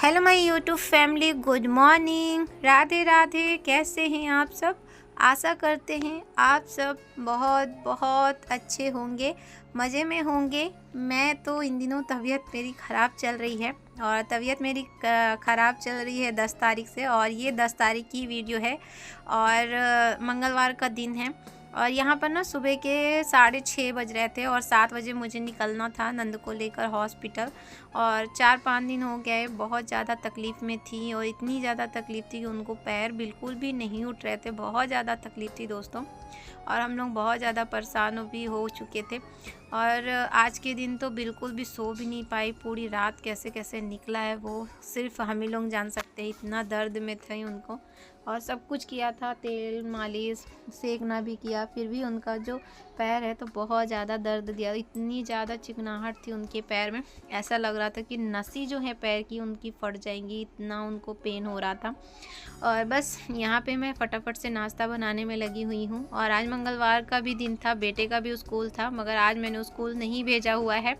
Hello my YouTube family, good morning, Radhe Radhe. कैसे हैं आप सब? आशा करते हैं आप सब बहुत बहुत अच्छे होंगे, मज़े में होंगे। मैं तो इन दिनों तबीयत मेरी ख़राब चल रही है और तबीयत मेरी ख़राब चल रही है 10 तारीख से, और ये 10 तारीख की वीडियो है और मंगलवार का दिन है। और यहाँ पर ना सुबह के 6:30 बज रहे थे और 7 बजे मुझे निकलना था नंद को लेकर हॉस्पिटल। और 4-5 दिन हो गए, बहुत ज़्यादा तकलीफ़ में थी और इतनी ज़्यादा तकलीफ़ थी कि उनको पैर बिल्कुल भी नहीं उठ रहे थे। बहुत ज़्यादा तकलीफ़ थी दोस्तों, और हम लोग बहुत ज़्यादा परेशान भी हो चुके थे। और आज के दिन तो बिल्कुल भी सो भी नहीं पाई। पूरी रात कैसे कैसे निकला है वो सिर्फ हम ही लोग जान सकते हैं। इतना दर्द में थे उनको, और सब कुछ किया था, तेल मालिश सेकना भी किया, फिर भी उनका जो पैर है तो बहुत ज़्यादा दर्द दिया। इतनी ज़्यादा चिकनाहट थी उनके पैर में, ऐसा लग रहा था कि नसें जो है पैर की उनकी फट जाएंगी, इतना उनको पेन हो रहा था। और बस यहाँ पे मैं फटाफट से नाश्ता बनाने में लगी हुई हूँ। और आज मंगलवार का भी दिन था, बेटे का भी स्कूल था, मगर आज मैंने स्कूल नहीं भेजा हुआ है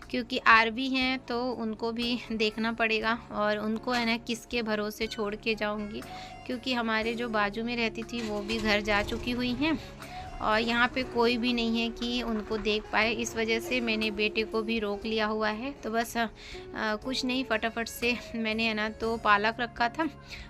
क्योंकि आरबी हैं तो उनको भी देखना पड़ेगा, और उनको है ना किसके भरोसे छोड़ के जाऊँगी, क्योंकि हमारे जो बाजू में रहती थी वो भी घर जा चुकी हुई हैं और यहाँ पे कोई भी नहीं है कि उनको देख पाए। इस वजह से मैंने बेटे को भी रोक लिया हुआ है। तो बस कुछ नहीं, फटाफट से मैंने है ना तो पालक रखा था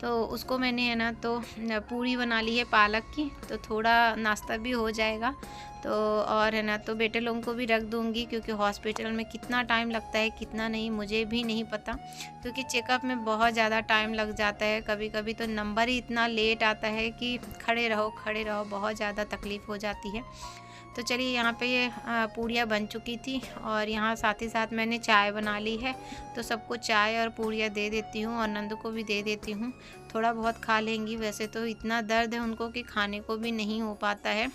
तो उसको मैंने है ना तो पूरी बना ली है पालक की, तो थोड़ा नाश्ता भी हो जाएगा। तो और है ना तो बेटे लोगों को भी रख दूँगी, क्योंकि हॉस्पिटल में कितना टाइम लगता है कितना नहीं मुझे भी नहीं पता, क्योंकि चेकअप में बहुत ज़्यादा टाइम लग जाता है। कभी कभी तो नंबर ही इतना लेट आता है कि खड़े रहो, बहुत ज़्यादा तकलीफ़ हो जाती है। तो चलिए, यहाँ पे ये पूड़ियाँ बन चुकी थी और यहाँ साथ ही साथ मैंने चाय बना ली है, तो सबको चाय और पूड़ियाँ दे देती हूँ और नंद को भी दे देती हूँ। थोड़ा बहुत खा लेंगी, वैसे तो इतना दर्द है उनको कि खाने को भी नहीं हो पाता है।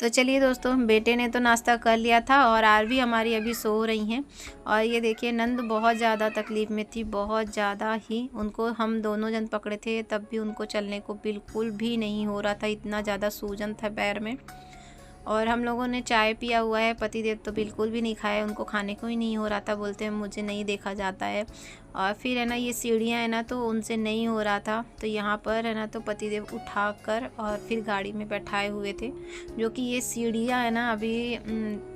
तो चलिए दोस्तों, बेटे ने तो नाश्ता कर लिया था और आरबी हमारी अभी सो रही हैं। और ये देखिए, नंद बहुत ज़्यादा तकलीफ़ में थी, बहुत ज़्यादा ही। उनको हम दोनों जन पकड़े थे तब भी उनको चलने को बिल्कुल भी नहीं हो रहा था, इतना ज़्यादा सूजन था पैर में। और हम लोगों ने चाय पिया हुआ है, पतिदेव तो बिल्कुल भी नहीं खाए, उनको खाने को ही नहीं हो रहा था, बोलते हैं मुझे नहीं देखा जाता है। और फिर है ना ये सीढ़ियाँ है ना तो उनसे नहीं हो रहा था, तो यहाँ पर है ना तो पतिदेव उठाकर और फिर गाड़ी में बैठाए हुए थे। जो कि ये सीढ़ियाँ है ना अभी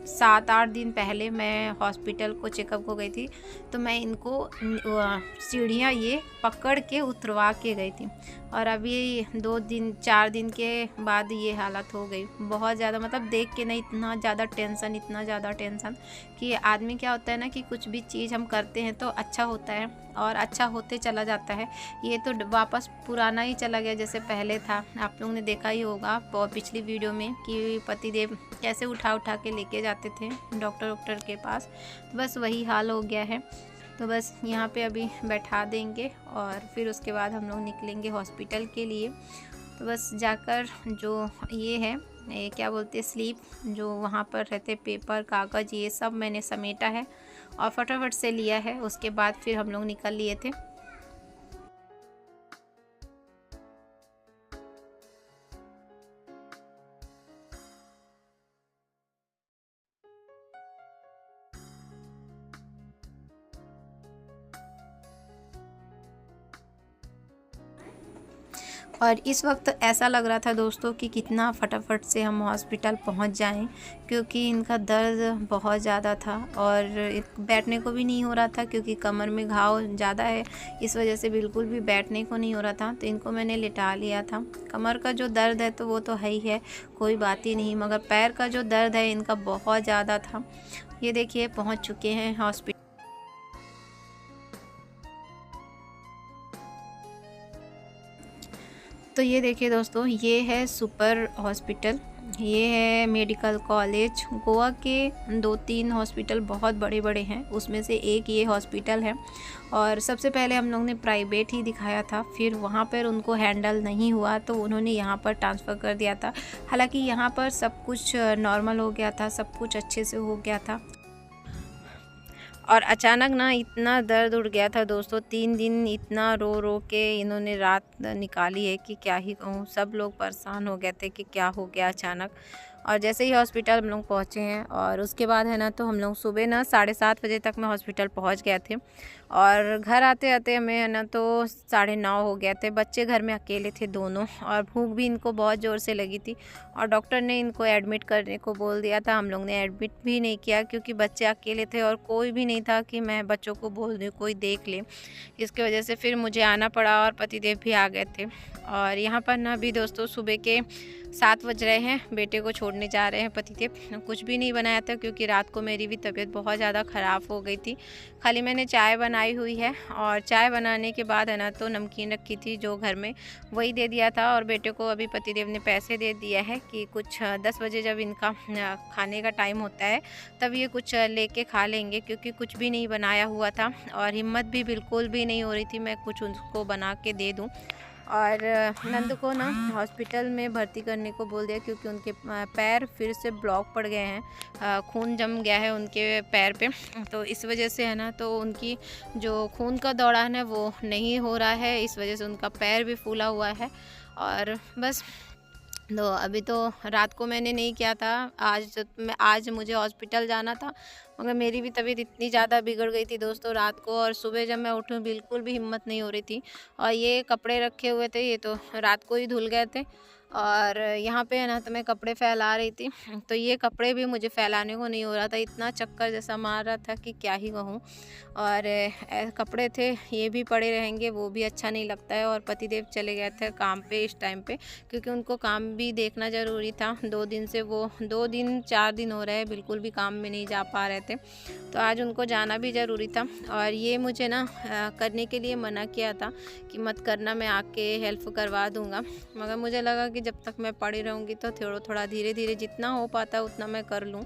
7-8 दिन पहले मैं हॉस्पिटल को चेकअप को गई थी, तो मैं इनको सीढ़ियाँ ये पकड़ के उतरवा के गई थी, और अभी 2-4 दिन के बाद ये हालत हो गई। बहुत ज़्यादा मतलब देख के नहीं, इतना ज़्यादा टेंशन कि आदमी क्या होता है ना कि कुछ भी चीज़ हम करते हैं तो अच्छा होता है और अच्छा होते चला जाता है। ये तो वापस पुराना ही चला गया जैसे पहले था। आप लोगों ने देखा ही होगा पिछली वीडियो में कि पतिदेव कैसे उठा के लेके जाते थे डॉक्टर के पास, तो बस वही हाल हो गया है। तो बस यहाँ पे अभी बैठा देंगे और फिर उसके बाद हम लोग निकलेंगे हॉस्पिटल के लिए। तो बस जाकर जो ये है, ये क्या बोलते हैं, स्लीप, जो वहाँ पर रहते पेपर कागज़, ये सब मैंने समेटा है और फटाफट से लिया है। उसके बाद फिर हम लोग निकल लिए थे। और इस वक्त ऐसा लग रहा था दोस्तों कि कितना फटाफट से हम हॉस्पिटल पहुंच जाएं, क्योंकि इनका दर्द बहुत ज़्यादा था और बैठने को भी नहीं हो रहा था, क्योंकि कमर में घाव ज़्यादा है, इस वजह से बिल्कुल भी बैठने को नहीं हो रहा था। तो इनको मैंने लिटा लिया था। कमर का जो दर्द है तो वो तो है ही है, कोई बात ही नहीं, मगर पैर का जो दर्द है इनका बहुत ज़्यादा था। ये देखिए, पहुँच चुके हैं हॉस्पिटल। तो ये देखिए दोस्तों, ये है सुपर हॉस्पिटल, ये है मेडिकल कॉलेज। गोवा के 2-3 हॉस्पिटल बहुत बड़े बड़े हैं, उसमें से एक ये हॉस्पिटल है। और सबसे पहले हम लोग ने प्राइवेट ही दिखाया था, फिर वहाँ पर उनको हैंडल नहीं हुआ तो उन्होंने यहाँ पर ट्रांसफ़र कर दिया था। हालांकि यहाँ पर सब कुछ नॉर्मल हो गया था, सब कुछ अच्छे से हो गया था। और अचानक ना इतना दर्द उठ गया था दोस्तों, 3 दिन इतना रो के इन्होंने रात निकाली है कि क्या ही कहूँ। सब लोग परेशान हो गए थे कि क्या हो गया अचानक। और जैसे ही हॉस्पिटल हम लोग पहुँचे हैं और उसके बाद है ना, तो हम लोग सुबह ना 7:30 बजे तक में हॉस्पिटल पहुँच गए थे और घर आते आते हमें है ना, तो 9:30 हो गए थे। बच्चे घर में अकेले थे दोनों और भूख भी इनको बहुत ज़ोर से लगी थी और डॉक्टर ने इनको एडमिट करने को बोल दिया था। हम लोग ने एडमिट भी नहीं किया क्योंकि बच्चे अकेले थे और कोई भी नहीं था कि मैं बच्चों को बोल दूँ कोई देख ले। इसकी वजह से फिर मुझे आना पड़ा और पतिदेव भी आ गए थे। और यहाँ पर ना अभी दोस्तों सुबह के 7 बज रहे हैं, बेटे को छोड़ने जा रहे हैं पतिदेव। कुछ भी नहीं बनाया था क्योंकि रात को मेरी भी तबीयत बहुत ज़्यादा ख़राब हो गई थी। खाली मैंने चाय बनाई हुई है और चाय बनाने के बाद है ना, तो नमकीन रखी थी जो घर में, वही दे दिया था। और बेटे को अभी पतिदेव ने पैसे दे दिया है कि कुछ 10 बजे जब इनका खाने का टाइम होता है तब ये कुछ लेके खा लेंगे, क्योंकि कुछ भी नहीं बनाया हुआ था और हिम्मत भी बिल्कुल भी नहीं हो रही थी मैं कुछ उनको बना के दे दूँ। और नंद को ना हॉस्पिटल में भर्ती करने को बोल दिया क्योंकि उनके पैर फिर से ब्लॉक पड़ गए हैं, खून जम गया है उनके पैर पे। तो इस वजह से है ना, तो उनकी जो खून का दौड़ान है वो नहीं हो रहा है, इस वजह से उनका पैर भी फूला हुआ है। और बस तो अभी तो रात को मैंने नहीं किया था, आज मुझे हॉस्पिटल जाना था, मगर मेरी भी तबीयत इतनी ज़्यादा बिगड़ गई थी दोस्तों रात को। और सुबह जब मैं उठी बिल्कुल भी हिम्मत नहीं हो रही थी। और ये कपड़े रखे हुए थे, ये तो रात को ही धुल गए थे और यहाँ पे है ना, तो मैं कपड़े फैला रही थी, तो ये कपड़े भी मुझे फैलाने को नहीं हो रहा था, इतना चक्कर जैसा मार रहा था कि क्या ही कहूँ। और कपड़े थे ये भी पड़े रहेंगे, वो भी अच्छा नहीं लगता है। और पतिदेव चले गए थे काम पे इस टाइम पे, क्योंकि उनको काम भी देखना ज़रूरी था। 2 दिन से वो 2 दिन 4 दिन हो रहे हैं बिल्कुल भी काम में नहीं जा पा रहे थे, तो आज उनको जाना भी ज़रूरी था। और ये मुझे ना करने के लिए मना किया था कि मत करना, मैं आके हेल्प करवा दूँगा। मगर मुझे लगा कि जब तक मैं पड़ी रहूँगी तो थोड़ा धीरे धीरे जितना हो पाता उतना मैं कर लूँ।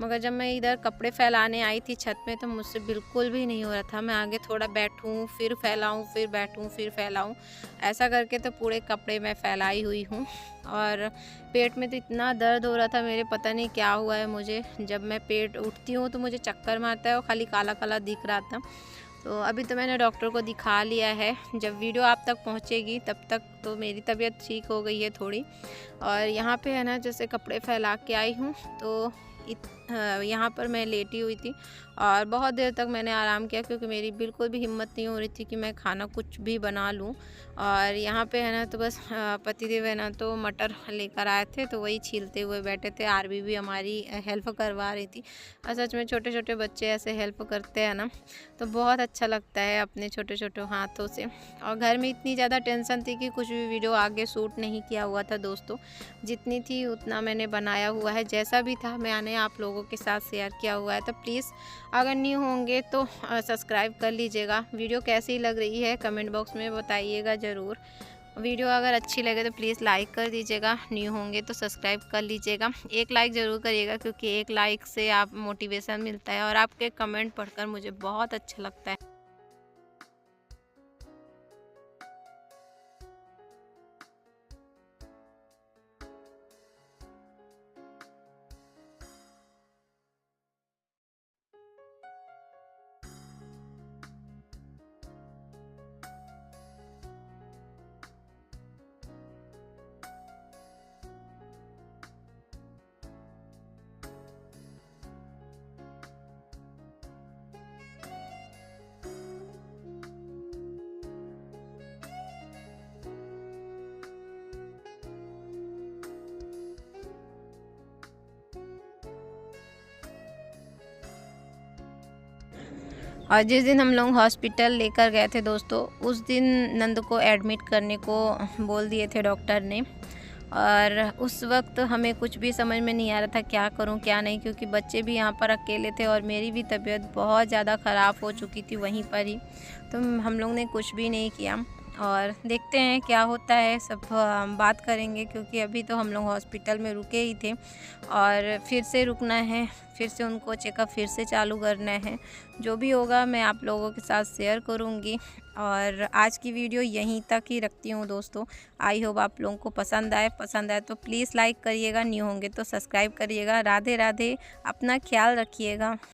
मगर जब मैं इधर कपड़े फैलाने आई थी छत में, तो मुझसे बिल्कुल भी नहीं हो रहा था। मैं आगे थोड़ा बैठूँ फिर फैलाऊँ, फिर बैठूँ फिर फैलाऊँ, ऐसा करके तो पूरे कपड़े मैं फैलाई हुई हूँ। और पेट में तो इतना दर्द हो रहा था मेरे, पता नहीं क्या हुआ है मुझे। जब मैं पेट उठती हूँ तो मुझे चक्कर मारता है और खाली काला काला दिख रहा था। तो अभी तो मैंने डॉक्टर को दिखा लिया है, जब वीडियो आप तक पहुंचेगी तब तक तो मेरी तबीयत ठीक हो गई है थोड़ी। और यहाँ पे है ना, जैसे कपड़े फैला के आई हूँ तो यहाँ पर मैं लेटी हुई थी और बहुत देर तक मैंने आराम किया, क्योंकि मेरी बिल्कुल भी हिम्मत नहीं हो रही थी कि मैं खाना कुछ भी बना लूँ। और यहाँ पे है ना, तो बस पतिदेव है ना, तो मटर लेकर आए थे, तो वही छीलते हुए बैठे थे। आरबी भी हमारी हेल्प करवा रही थी। और सच में छोटे छोटे बच्चे ऐसे हेल्प करते हैं ना, तो बहुत अच्छा लगता है अपने छोटे छोटे हाथों से। और घर में इतनी ज़्यादा टेंशन थी कि कुछ भी वीडियो आगे शूट नहीं किया हुआ था दोस्तों, जितनी थी उतना मैंने बनाया हुआ है, जैसा भी था मैंने आप लोगों के साथ शेयर किया हुआ है। तो प्लीज़ अगर न्यू होंगे तो सब्सक्राइब कर लीजिएगा। वीडियो कैसी लग रही है कमेंट बॉक्स में बताइएगा ज़रूर। वीडियो अगर अच्छी लगे तो प्लीज़ लाइक कर दीजिएगा, न्यू होंगे तो सब्सक्राइब कर लीजिएगा। एक लाइक ज़रूर करिएगा, क्योंकि एक लाइक से आप मोटिवेशन मिलता है और आपके कमेंट पढ़कर मुझे बहुत अच्छा लगता है। और जिस दिन हम लोग हॉस्पिटल लेकर गए थे दोस्तों, उस दिन नंद को एडमिट करने को बोल दिए थे डॉक्टर ने। और उस वक्त हमें कुछ भी समझ में नहीं आ रहा था क्या करूं क्या नहीं, क्योंकि बच्चे भी यहाँ पर अकेले थे और मेरी भी तबीयत बहुत ज़्यादा ख़राब हो चुकी थी वहीं पर ही। तो हम लोग ने कुछ भी नहीं किया और देखते हैं क्या होता है। सब बात करेंगे, क्योंकि अभी तो हम लोग हॉस्पिटल में रुके ही थे और फिर से रुकना है, फिर से उनको चेकअप फिर से चालू करना है। जो भी होगा मैं आप लोगों के साथ शेयर करूँगी। और आज की वीडियो यहीं तक ही रखती हूँ दोस्तों। आई होप आप लोगों को पसंद आए तो प्लीज़ लाइक करिएगा, न्यू होंगे तो सब्सक्राइब करिएगा। राधे राधे, अपना ख्याल रखिएगा।